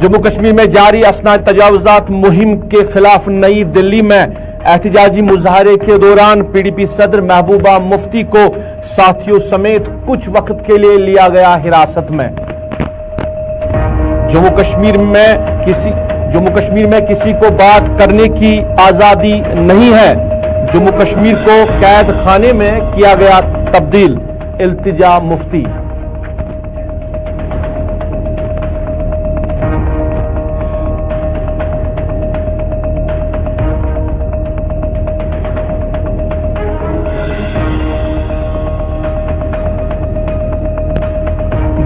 जम्मू कश्मीर में जारी असनाद तजावुजात मुहिम के खिलाफ नई दिल्ली में एहतजाजी मुजाहरे के दौरान पीडीपी सदर महबूबा मुफ्ती को साथियों समेत कुछ वक्त के लिए लिया गया हिरासत में। जम्मू कश्मीर में किसी को बात करने की आजादी नहीं है। जम्मू कश्मीर को कैद खाने में किया गया तब्दील, इल्तिजा मुफ्ती।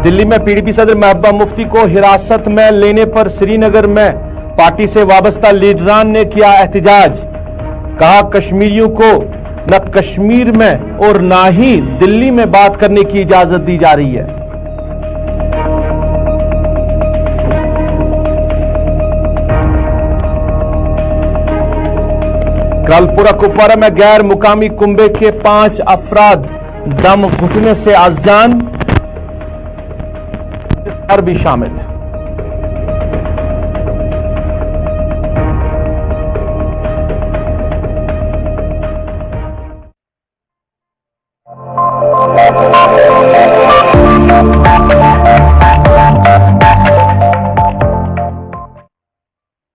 दिल्ली में पीडीपी सदर महबूबा मुफ्ती को हिरासत में लेने पर श्रीनगर में पार्टी से वाबस्ता लीडरान ने किया एहतजाज। कहा, कश्मीरियों को न कश्मीर में और न ही दिल्ली में बात करने की इजाजत दी जा रही है। कलपुरा कुपवारा में गैर मुकामी कुंबे के 5 अफराद दम घुटने से अजान भी शामिल है।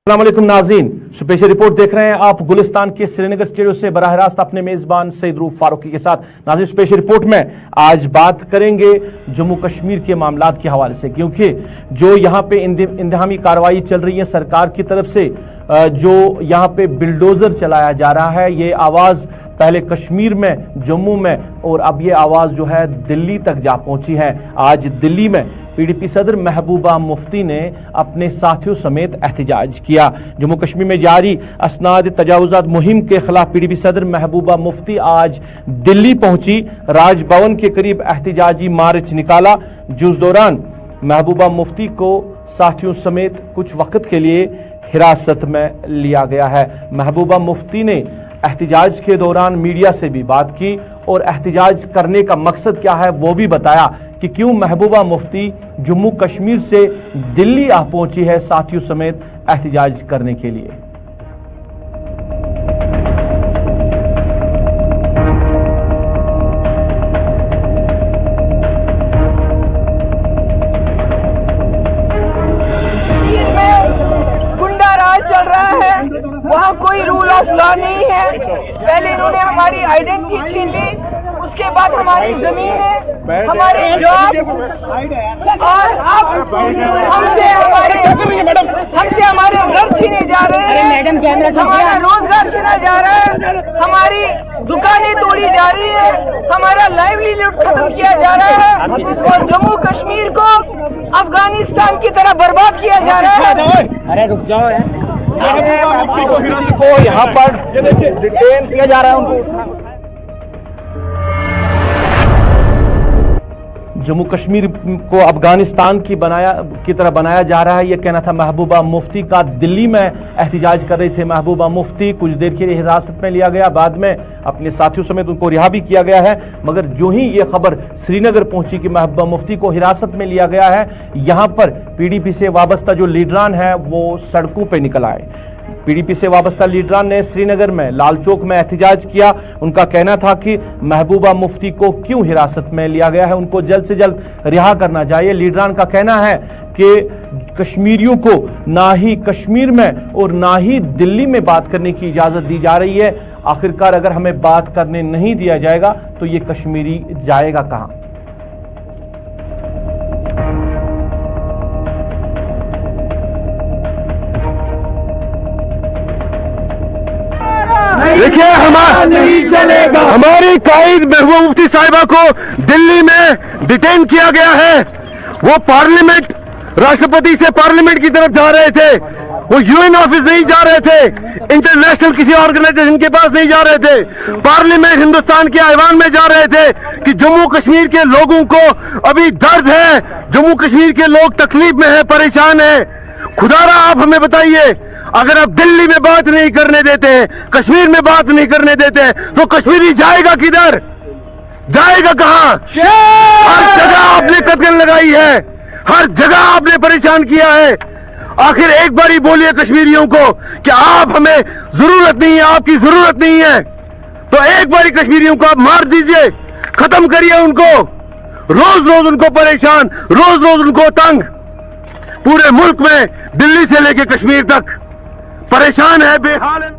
अस्सलामुअलैकुम नाज़रीन, स्पेशल रिपोर्ट देख रहे हैं आप गुलिस्तान के श्रीनगर स्टूडियो से बराह रास्त अपने मेजबान सईद रूफ फारूकी के साथ। नाज़रीन, स्पेशल रिपोर्ट में आज बात करेंगे जम्मू कश्मीर के मामलात के हवाले से, क्योंकि जो यहाँ पे इंतहामी कार्रवाई चल रही है सरकार की तरफ से, जो यहाँ पे बिल्डोजर चलाया जा रहा है, ये आवाज़ पहले कश्मीर में, जम्मू में, और अब ये आवाज़ जो है दिल्ली तक जा पहुंची है। आज दिल्ली में पीडीपी सदर महबूबा मुफ्ती ने अपने साथियों समेत एहतजाज किया। जम्मू कश्मीर में जारी असनाद तजावुजात मुहिम के खिलाफ पीडीपी सदर महबूबा मुफ्ती आज दिल्ली पहुंची। राजभवन के करीब एहतजाजी मार्च निकाला, जिस दौरान महबूबा मुफ्ती को साथियों समेत कुछ वक्त के लिए हिरासत में लिया गया है। महबूबा मुफ्ती ने एहतजाज के दौरान मीडिया से भी बात की और एहतजाज करने का मकसद क्या है वो भी बताया कि क्यों महबूबा मुफ्ती जम्मू कश्मीर से दिल्ली आ पहुंची है साथियों समेत एहतजाज करने के लिए। गुंडा राज चल रहा है, वहाँ कोई रूल ऑफ लॉ नहीं है। पहले इन्होंने हमारी आइडेंटिटी छीन ली, उसके बाद हमारी जमीनें, हमारे जॉब, और अब हमसे हमारे घर छीने जा रहे हैं, हमारा रोजगार छीना जा रहा है, हमारी दुकानें तोड़ी जा रही है, हमारा लाइवलीहुड खत्म किया जा रहा है और जम्मू कश्मीर को अफगानिस्तान की तरह बर्बाद किया जा रहा है। अरे रुक जाओ यार, मुफ्ती को हिरासत को यहाँ पर डिटेन किया जा रहा है उनको। जम्मू कश्मीर को अफगानिस्तान की तरह बनाया जा रहा है, यह कहना था महबूबा मुफ्ती का। दिल्ली में एहतजाज कर रहे थे महबूबा मुफ्ती, कुछ देर के लिए हिरासत में लिया गया, बाद में अपने साथियों समेत उनको रिहा भी किया गया है। मगर जो ही ये खबर श्रीनगर पहुंची कि महबूबा मुफ्ती को हिरासत में लिया गया है, यहाँ पर पीडीपी से वाबस्ता जो लीडरान है वो सड़कों पर निकल आए। पीडीपी से वाबस्ता लीडरान ने श्रीनगर में लाल चौक में एहतजाज किया। उनका कहना था कि महबूबा मुफ्ती को क्यों हिरासत में लिया गया है, उनको जल्द से जल्द रिहा करना चाहिए। लीडरान का कहना है कि कश्मीरियों को ना ही कश्मीर में और ना ही दिल्ली में बात करने की इजाज़त दी जा रही है। आखिरकार अगर हमें बात करने नहीं दिया जाएगा तो ये कश्मीरी जाएगा कहाँ? देखिए, हमारी कायद महबूबा मुफ्ती साहिबा को दिल्ली में डिटेन किया गया है। वो पार्लियामेंट, राष्ट्रपति से पार्लियामेंट की तरफ जा रहे थे, वो यूएन ऑफिस नहीं जा रहे थे, इंटरनेशनल किसी ऑर्गेनाइजेशन के पास नहीं जा रहे थे, पार्लियामेंट हिंदुस्तान के ऐवान में जा रहे थे कि जम्मू कश्मीर के लोगों को अभी दर्द है, जम्मू कश्मीर के लोग तकलीफ में है, परेशान है। खुदारा आप हमें बताइए, अगर आप दिल्ली में बात नहीं करने देते हैं, कश्मीर में बात नहीं करने देते हैं, तो कश्मीरी जाएगा किधर, जाएगा कहां? हर जगह आपने कत्ल लगाई है, हर जगह आपने परेशान किया है। आखिर एक बार ही बोलिए कश्मीरियों को कि आप हमें जरूरत नहीं है, आपकी जरूरत नहीं है, तो एक बार ही कश्मीरियों को आप मार दीजिए, खत्म करिए उनको। रोज रोज उनको परेशान, रोज रोज उनको तंग। पूरे मुल्क में दिल्ली से लेकर कश्मीर तक परेशान है, बेहाल है।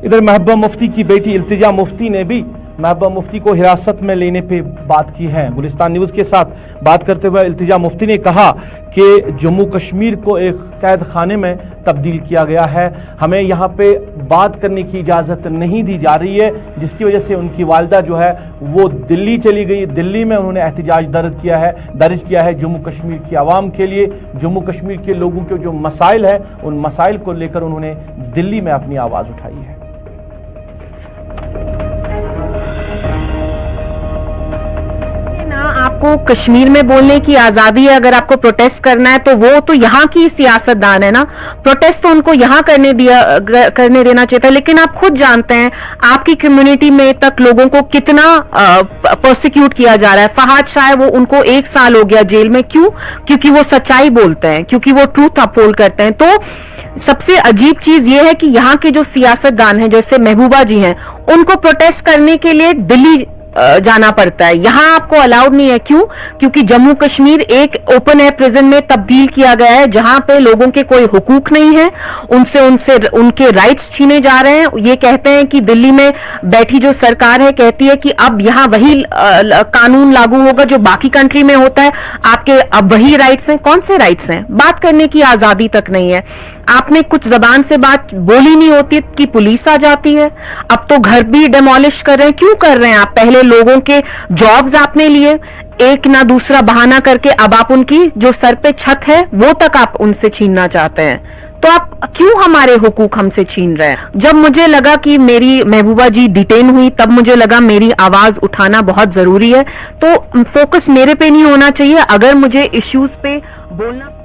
इधर महबूबा मुफ्ती की बेटी इल्तिजा मुफ्ती ने भी महबूबा मुफ्ती को हिरासत में लेने पे बात की है। गुलिस्तान न्यूज़ के साथ बात करते हुए इल्तिजा मुफ्ती ने कहा कि जम्मू कश्मीर को एक कैद खाने में तब्दील किया गया है, हमें यहाँ पे बात करने की इजाज़त नहीं दी जा रही है, जिसकी वजह से उनकी वालिदा जो है वो दिल्ली चली गई। दिल्ली में उन्होंने एहतजाज दर्ज किया है जम्मू कश्मीर की आवाम के लिए। जम्मू कश्मीर के लोगों के जो मसाइल है उन मसाइल को लेकर उन्होंने दिल्ली में अपनी आवाज़ उठाई है। आपको कश्मीर में बोलने की आजादी है, अगर आपको प्रोटेस्ट करना है तो वो तो यहाँ की सियासतदान है ना, प्रोटेस्ट तो उनको यहाँ करने देना चाहिए था। लेकिन आप खुद जानते हैं आपकी कम्युनिटी में तक लोगों को कितना प्रोसिक्यूट किया जा रहा है। फहाद शाह वो उनको 1 साल हो गया जेल में, क्यों? क्योंकि वो सच्चाई बोलते हैं, क्योंकि वो ट्रूथ अपहोल्ड करते हैं। तो सबसे अजीब चीज ये है कि यहाँ के जो सियासतदान हैं जैसे महबूबा जी हैं, उनको प्रोटेस्ट करने के लिए दिल्ली जाना पड़ता है, यहाँ आपको अलाउड नहीं है। क्यों? क्योंकि जम्मू कश्मीर एक ओपन एयर प्रिजन में तब्दील किया गया है, जहां पे लोगों के कोई हुकूक नहीं है, उनसे उनके राइट्स छीने जा रहे हैं। ये कहते हैं कि दिल्ली में बैठी जो सरकार है कहती है कि अब यहाँ वही कानून लागू होगा जो बाकी कंट्री में होता है, आपके अब वही राइट्स हैं। कौन से राइट्स हैं? बात करने की आजादी तक नहीं है। आपने कुछ जबान से बात बोली नहीं होती कि पुलिस आ जाती है। अब तो घर भी डिमोलिश कर रहे हैं। क्यों कर रहे हैं आप? पहले लोगों के जॉब्स आपने लिए, एक ना दूसरा बहाना करके अब आप उनकी जो सर पे छत है वो तक आप उनसे छीनना चाहते हैं। तो आप क्यों हमारे हुकूक हमसे छीन रहे हैं? जब मुझे लगा कि मेरी महबूबा जी डिटेन हुई, तब मुझे लगा मेरी आवाज उठाना बहुत जरूरी है। तो फोकस मेरे पे नहीं होना चाहिए, अगर मुझे इश्यूज पे बोलना।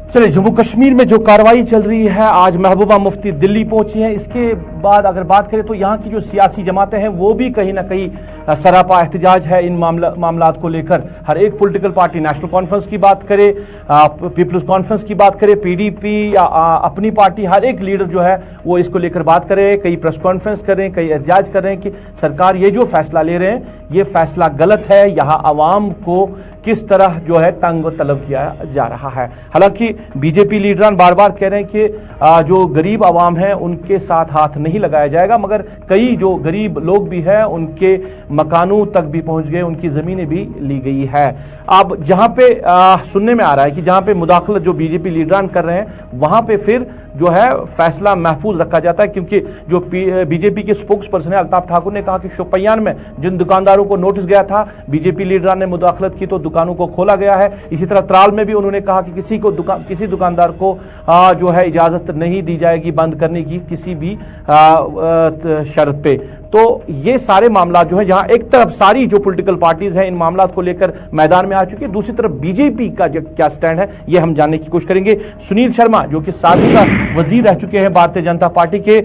चलिए, जम्मू कश्मीर में जो कार्रवाई चल रही है, आज महबूबा मुफ्ती दिल्ली पहुंची हैं। इसके बाद अगर बात करें तो यहाँ की जो सियासी जमातें हैं वो भी कहीं ना कहीं सरापा एहतजाज है इन मामलात को लेकर। हर एक पॉलिटिकल पार्टी, नेशनल कॉन्फ्रेंस की बात करे, पीपल्स कॉन्फ्रेंस की बात करे, पीडीपी या अपनी पार्टी, हर एक लीडर जो है वो इसको लेकर बात करे। कई प्रेस कॉन्फ्रेंस कर रहे हैं, कई एहतजाज कर रहे हैं कि सरकार ये जो फैसला ले रहे हैं ये फैसला गलत है, यहाँ आवाम को किस तरह जो है तंग व तलब किया जा रहा है। हालांकि बीजेपी लीडरान बार बार कह रहे हैं कि जो गरीब आवाम है उनके साथ हाथ नहीं लगाया जाएगा, मगर कई जो गरीब लोग भी हैं उनके मकानों तक भी पहुंच गए, उनकी ज़मीनें भी ली गई है। अब जहां पे सुनने में आ रहा है कि जहां पे मुदाखलत जो बीजेपी लीडरान कर रहे हैं वहां पे फिर जो है फैसला महफूज रखा जाता है, क्योंकि जो बीजेपी के स्पोक्स पर्सन है अल्ताफ ठाकुर ने कहा कि शोपियान में जिन दुकानदारों को नोटिस गया था, बीजेपी लीडरान ने मुदाखलत की तो दुकानों को खोला गया है। इसी तरह त्राल में भी उन्होंने कहा कि किसी दुकानदार को जो है इजाज़त नहीं दी जाएगी बंद करने की किसी भी शर्त पे। तो ये सारे मामला जो है, जहां एक तरफ सारी जो पॉलिटिकल पार्टीज हैं इन मामलात को लेकर मैदान में आ चुकी है, दूसरी तरफ बीजेपी का जो क्या स्टैंड है ये हम जानने की कोशिश करेंगे। सुनील शर्मा जो कि साबिका वजीर रह चुके हैं भारतीय जनता पार्टी के,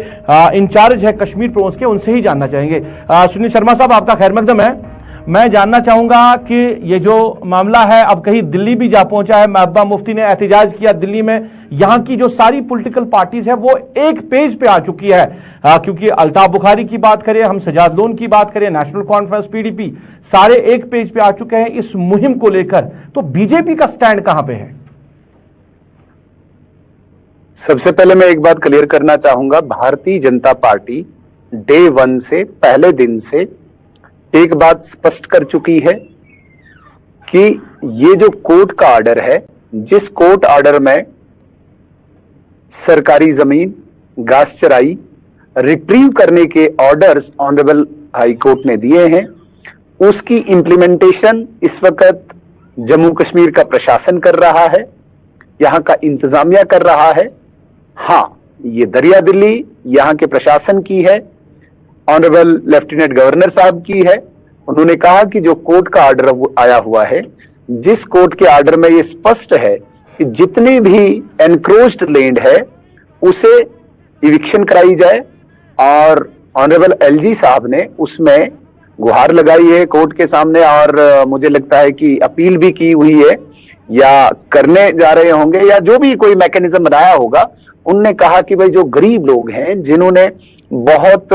इंचार्ज है कश्मीर प्रदेश के, उनसे ही जानना चाहेंगे। सुनील शर्मा साहब, आपका खैर मकदम है। मैं जानना चाहूंगा कि ये जो मामला है अब कहीं दिल्ली भी जा पहुंचा है, महबूबा मुफ्ती ने एहतजाज किया दिल्ली में, यहाँ की जो सारी पॉलिटिकल पार्टीज है वो एक पेज पे आ चुकी है, क्योंकि अल्ताफ बुखारी की बात करें, हम सजाद लोन की बात करें, नेशनल कॉन्फ्रेंस, पीडीपी, सारे एक पेज पे आ चुके हैं इस मुहिम को लेकर। तो बीजेपी का स्टैंड कहां पे है? सबसे पहले मैं एक बात क्लियर करना चाहूंगा, भारतीय जनता पार्टी डे 1 से, पहले दिन से एक बात स्पष्ट कर चुकी है कि ये जो कोर्ट का ऑर्डर है, जिस कोर्ट ऑर्डर में सरकारी जमीन, घास चराई रिट्रीव करने के ऑर्डर्स ऑनरेबल हाई कोर्ट ने दिए हैं, उसकी इंप्लीमेंटेशन इस वक्त जम्मू कश्मीर का प्रशासन कर रहा है, यहां का इंतजामिया कर रहा है। हां, ये दरिया दिल्ली यहां के प्रशासन की है, ऑनरेबल लेफ्टिनेंट गवर्नर साहब की है। उन्होंने कहा कि जो कोर्ट का ऑर्डर आया हुआ है, जिस कोर्ट के ऑर्डर में ये स्पष्ट है कि जितने भी एनक्रोच्ड लैंड है उसे इविक्शन कराई जाए, और ऑनरेबल एलजी साहब ने उसमें गुहार लगाई है कोर्ट के सामने और मुझे लगता है कि अपील भी की हुई है या करने जा रहे होंगे या जो भी कोई मैकेनिज्म बनाया होगा। उनने कहा कि भाई जो गरीब लोग हैं जिन्होंने बहुत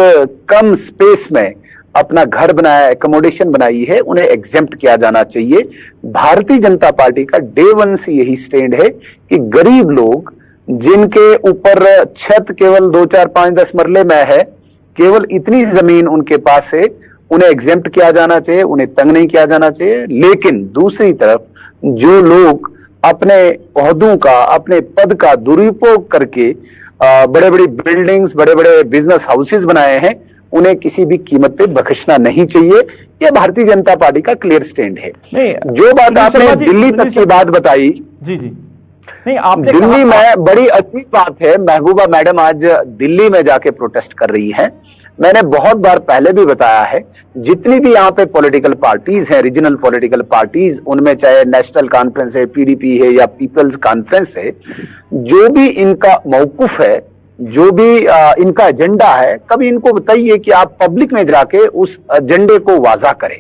कम स्पेस में अपना घर बनाया, एकोमोडेशन बनाई है, उन्हें एग्जेम्प्ट किया जाना चाहिए। भारतीय जनता पार्टी का डे वन से यही स्टैंड है कि गरीब लोग जिनके ऊपर छत केवल 2, 4, 5, 10 मरले में है, केवल इतनी जमीन उनके पास है, उन्हें एग्जेम्प्ट किया जाना चाहिए, उन्हें तंग नहीं किया जाना चाहिए। लेकिन दूसरी तरफ जो लोग अपने ओहदों का, अपने पद का दुरुपयोग करके बड़े बड़े बिल्डिंग्स, बड़े बड़े बिजनेस हाउसेस बनाए हैं, उन्हें किसी भी कीमत पे बख्शना नहीं चाहिए। यह भारतीय जनता पार्टी का क्लियर स्टैंड है। जो बात आपने दिल्ली तक की बात बताई, जी नहीं, आपने दिल्ली में बड़ी अच्छी बात है। महबूबा मैडम आज दिल्ली में जाके प्रोटेस्ट कर रही हैं। मैंने बहुत बार पहले भी बताया है, जितनी भी यहाँ पे पॉलिटिकल पार्टीज हैं, रीजनल पॉलिटिकल पार्टीज, उनमें चाहे नेशनल कॉन्फ्रेंस है, पीडीपी है या पीपल्स कॉन्फ्रेंस है, जो भी इनका मौकुफ है, जो भी इनका एजेंडा है, कभी इनको बताइए कि आप पब्लिक में जाके उस एजेंडे को वाजा करें।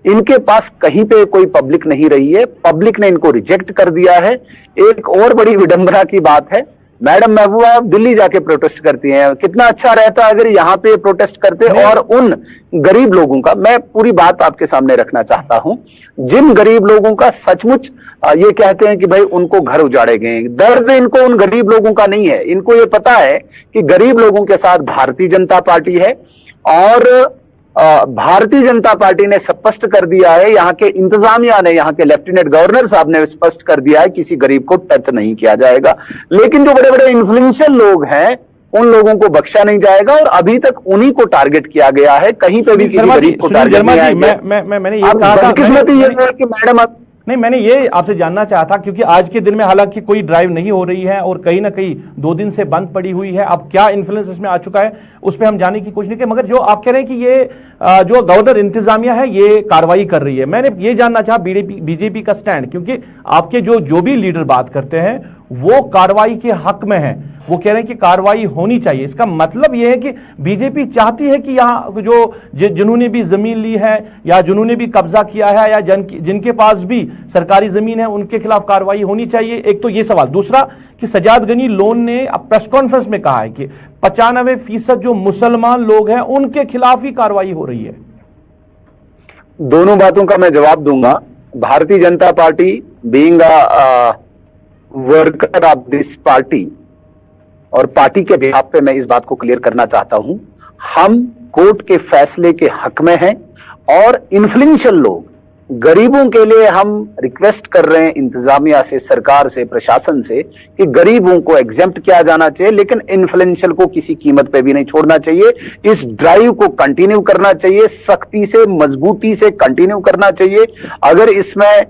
इनके पास कहीं पे कोई पब्लिक नहीं रही है, पब्लिक ने इनको रिजेक्ट कर दिया है। एक और बड़ी विडंबना की बात है, मैडम महबूबा दिल्ली जाके प्रोटेस्ट करती हैं। कितना अच्छा रहता अगर यहाँ पे प्रोटेस्ट करते और उन गरीब लोगों का, मैं पूरी बात आपके सामने रखना चाहता हूं, जिन गरीब लोगों का सचमुच ये कहते हैं कि भाई उनको घर उजाड़े गए, दर्द इनको उन गरीब लोगों का नहीं है। इनको ये पता है कि गरीब लोगों के साथ भारतीय जनता पार्टी है और भारतीय जनता पार्टी ने स्पष्ट कर दिया है, यहाँ के इंतजामिया ने, यहाँ के लेफ्टिनेंट गवर्नर साहब ने स्पष्ट कर दिया है, किसी गरीब को टच नहीं किया जाएगा। लेकिन जो बड़े बड़े इन्फ्लुएंशियल लोग हैं, उन लोगों को बख्शा नहीं जाएगा और अभी तक उन्हीं को टारगेट किया गया है। कहीं पे भी किसी गरीब को टारगेट नहीं किया। मैंने ये कहा था, बदकिस्मती ये है कि मैडम नहीं, मैंने ये आपसे जानना चाहा था क्योंकि आज के दिन में हालांकि कोई ड्राइव नहीं हो रही है और कहीं ना कहीं 2 दिन से बंद पड़ी हुई है। अब क्या इन्फ्लुएंस इसमें आ चुका है उस पर हम जानने की कोशिश नहीं की, मगर जो आप कह रहे हैं कि ये जो गवर्नर इंतजामिया है ये कार्रवाई कर रही है, मैंने ये जानना चाहा बीजेपी का स्टैंड, क्योंकि आपके जो भी लीडर बात करते हैं वो कार्रवाई के हक में है, वो कह रहे हैं कि कार्रवाई होनी चाहिए। इसका मतलब यह है कि बीजेपी चाहती है कि यहाँ जो जिन्होंने भी जमीन ली है या जिन्होंने भी कब्जा किया है या जिनके पास भी सरकारी जमीन है उनके खिलाफ कार्रवाई होनी चाहिए। एक तो ये सवाल। दूसरा कि सजाद गनी लोन ने अब प्रेस कॉन्फ्रेंस में कहा है कि 95% जो मुसलमान लोग हैं उनके खिलाफ ही कार्रवाई हो रही है। दोनों बातों का मैं जवाब दूंगा। Bharatiya Janata party being worker of this party और पार्टी के बिहाफ पे मैं इस बात को क्लियर करना चाहता हूं, हम कोर्ट के फैसले के हक में हैं और इन्फ्लुएंशियल लोग, गरीबों के लिए हम रिक्वेस्ट कर रहे हैं इंतजामिया से, सरकार से, प्रशासन से कि गरीबों को एग्जेम्प्ट किया जाना चाहिए, लेकिन इन्फ्लुएंशियल को किसी कीमत पे भी नहीं छोड़ना चाहिए। इस ड्राइव को कंटिन्यू करना चाहिए, सख्ती से, मजबूती से कंटिन्यू करना चाहिए। अगर इसमें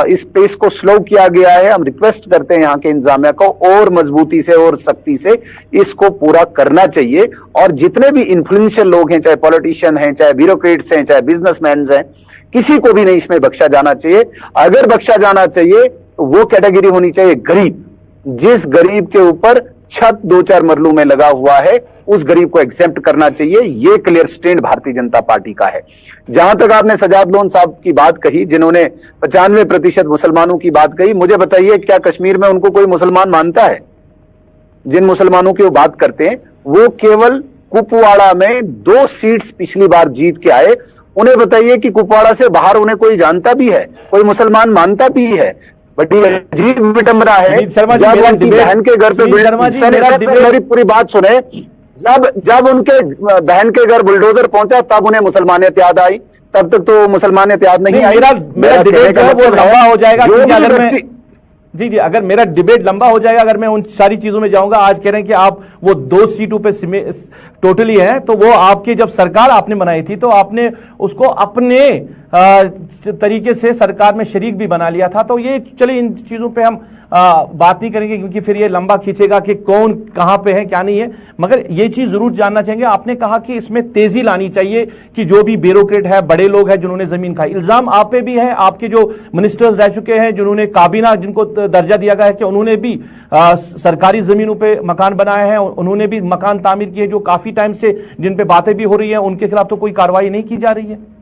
इस पेस को स्लो किया गया है, हम रिक्वेस्ट करते हैं यहाँ के इंतजामिया को और मजबूती से और सख्ती से इसको पूरा करना चाहिए। और जितने भी इन्फ्लुएंशियल लोग हैं, चाहे पॉलिटिशियन हैं, चाहे ब्यूरोक्रेट्स हैं, चाहे बिजनेसमैन हैं, किसी को भी नहीं इसमें बख्शा जाना चाहिए। अगर बख्शा जाना चाहिए तो वो कैटेगरी होनी चाहिए गरीब, जिस गरीब के ऊपर छत 2-4 मरलों में लगा हुआ है, उस गरीब को एग्जेम्प्ट करना चाहिए। ये clear stand Bharatiya Janata party का है। जहां तक आपने सजाद लोन साहब की बात कही, जिन्होंने 95% मुसलमानों की बात कही, मुझे बताइए क्या कश्मीर में उनको कोई मुसलमान मानता है? जिन मुसलमानों की वो बात करते हैं वो केवल कुपवाड़ा में 2 सीट्स पिछली बार जीत के आए। उन्हें बताइए कि कुपवाड़ा से बाहर उन्हें कोई जानता भी है, कोई मुसलमान मानता भी है? बड़ी अजीब विडंबना है। जब उनकी बहन के घर पे, मेरी पूरी बात सुने, जब उनके बहन के घर बुलडोजर पहुंचा तब उन्हें मुसलमानियत याद आई, तब तक तो मुसलमानियत याद नहीं आई। मेरा डिबेट जो है वो लंबा हो जाएगा, अगर मैं जी अगर मेरा डिबेट लंबा हो जाएगा, अगर मैं उन सारी चीजों में जाऊंगा। आज कह रहे हैं कि आप वो 2 सीटों पे टोटली हैं, तो वो आपके जब सरकार आपने बनाई थी तो आपने उसको अपने तरीके से सरकार में शरीक भी बना लिया था। तो ये चलिए इन चीजों पे हम बात नहीं करेंगे क्योंकि फिर ये लंबा खींचेगा कि कौन कहां पे है क्या नहीं है, मगर ये चीज जरूर जानना चाहेंगे। आपने कहा कि इसमें तेजी लानी चाहिए कि जो भी ब्यूरोक्रेट है, बड़े लोग हैं जिन्होंने जमीन खाई, इल्जाम आप पे भी है, आपके जो मिनिस्टर्स रह चुके हैं जिन्होंने काबीना जिनको दर्जा दिया गया है कि उन्होंने भी सरकारी जमीनों पे मकान बनाए हैं, उन्होंने भी मकान तामीर किए, जो काफी टाइम से जिन पे बातें भी हो रही है, उनके खिलाफ तो कोई कार्रवाई नहीं की जा रही है।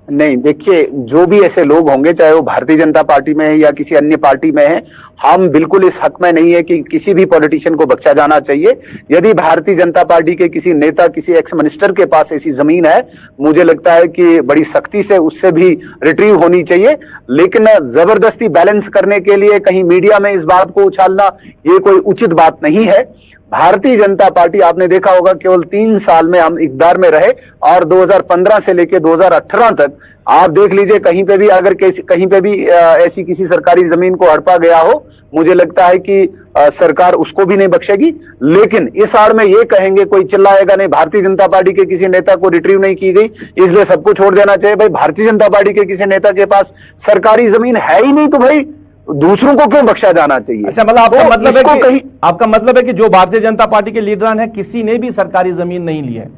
नहीं, देखिए, जो भी ऐसे लोग होंगे, चाहे वो भारतीय जनता पार्टी में है या किसी अन्य पार्टी में है, हम बिल्कुल इस हक में नहीं है कि किसी भी पॉलिटिशियन को बख्शा जाना चाहिए। यदि भारतीय जनता पार्टी के किसी नेता, किसी एक्स मिनिस्टर के पास ऐसी जमीन है, मुझे लगता है कि बड़ी सख्ती से उससे भी रिट्रीव होनी चाहिए। लेकिन जबरदस्ती बैलेंस करने के लिए कहीं मीडिया में इस बात को उछालना, ये कोई उचित बात नहीं है। भारतीय जनता पार्टी, आपने देखा होगा, केवल 3 साल में हम इक़्तिदार में रहे और 2015 से लेकर 2018 तक आप देख लीजिए, कहीं पे भी अगर कहीं पे भी ऐसी किसी सरकारी जमीन को हड़पा गया हो, मुझे लगता है कि सरकार उसको भी नहीं बख्शेगी। लेकिन इस आड़ में ये कहेंगे, कोई चिल्लाएगा नहीं, भारतीय जनता पार्टी के किसी नेता को रिट्रीव नहीं की गई, इसलिए सबको छोड़ देना चाहिए। भाई, भारतीय जनता पार्टी के किसी नेता के पास सरकारी जमीन है ही नहीं, तो भाई दूसरों को क्यों बख्शा जाना चाहिए? अच्छा, मतलब आपका तो मतलब है कि आपका मतलब है कि जो भारतीय जनता पार्टी के लीडरान है, किसी ने भी सरकारी जमीन नहीं ली है।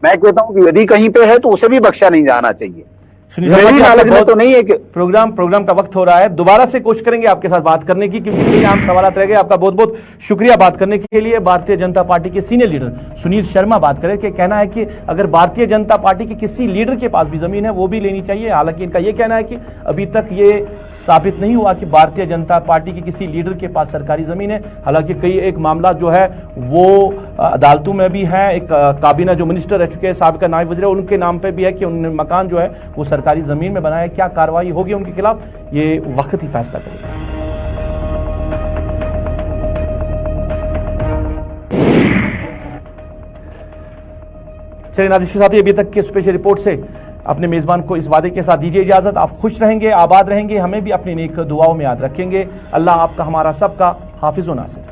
मैं कहता हूं कि यदि कहीं पे है तो उसे भी बख्शा नहीं जाना चाहिए। मेरी नॉलेज में तो नहीं है कि प्रोग्राम का वक्त हो रहा है, दोबारा से कोशिश करेंगे आपके साथ बात करने की, क्योंकि कई आम सवाल रह गए। आपका बहुत बहुत शुक्रिया बात करने के लिए। भारतीय जनता पार्टी के सीनियर लीडर सुनील शर्मा बात करें कि कहना है कि अगर भारतीय जनता पार्टी के किसी लीडर के पास भी जमीन है वो भी लेनी चाहिए। हालांकि इनका यह कहना है कि अभी तक ये साबित नहीं हुआ कि भारतीय जनता पार्टी के किसी लीडर के पास सरकारी जमीन है। हालांकि कई एक मामला जो है वो अदालतों में भी है। एक काबीना जो मिनिस्टर रह चुके हैं, साबिका नायब वज़ीर, उनके नाम पे भी है कि उन्होंने मकान जो है वो सरकारी जमीन में बनाया। क्या कार्रवाई होगी उनके खिलाफ, ये वक्त ही फैसला करेगा। चलिए नाज़रीन के साथ अभी तक के स्पेशल रिपोर्ट से अपने मेजबान को इस वादे के साथ दीजिए इजाजत। आप खुश रहेंगे, आबाद रहेंगे, हमें भी अपनी नेक दुआओं में याद रखेंगे। अल्लाह आपका, हमारा सबका हाफिज़ व नासिर।